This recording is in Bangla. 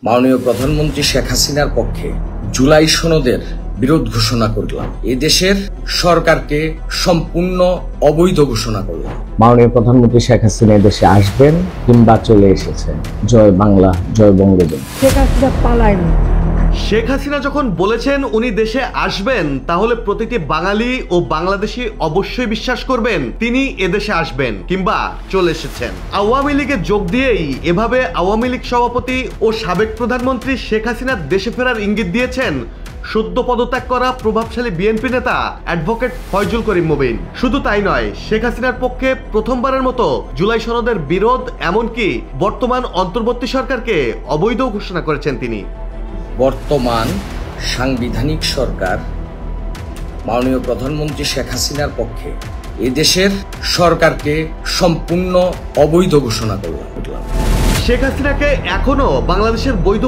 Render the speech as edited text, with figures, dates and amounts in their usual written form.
মাননীয় প্রধানমন্ত্রী শেখ হাসিনার পক্ষে জুলাই সনদের বিরোধ ঘোষণা করলাম। এই দেশের সরকারকে সম্পূর্ণ অবৈধ ঘোষণা করলাম। মাননীয় প্রধানমন্ত্রী শেখ হাসিনা দেশে আসবেন কিংবা চলে এসেছেন। জয় বাংলা, জয় বঙ্গবন্ধু। শেখ হাসিনা পালায়নি। শেখ হাসিনা যখন বলেছেন উনি দেশে আসবেন, তাহলে প্রতিটি বাঙালি ও বাংলাদেশি অবশ্যই বিশ্বাস করবেন তিনি এদেশে আসবেন কিংবা চলে এসেছেন। আওয়ামী লীগে যোগ দিয়েই এভাবে আওয়ামী লীগ সভাপতি ও সাবেক প্রধানমন্ত্রী শেখ হাসিনা দেশে ফেরার ইঙ্গিত দিয়েছেন সদ্য পদত্যাগ করা প্রভাবশালী বিএনপি নেতা অ্যাডভোকেট ফয়জুল করিম মুবিন। শুধু তাই নয়, শেখ হাসিনার পক্ষে প্রথমবারের মতো জুলাই সনদের বিরোধ, এমনকি বর্তমান অন্তর্বর্তী সরকারকে অবৈধ ঘোষণা করেছেন তিনি। বর্তমান সাংবিধানিক সরকার মাননীয় প্রধানমন্ত্রী শেখ হাসিনার পক্ষে এদেশের সরকারকে সম্পূর্ণ অবৈধ ঘোষণা করলাম। শেখ হাসিনাকে এখনো বাংলাদেশের বৈধ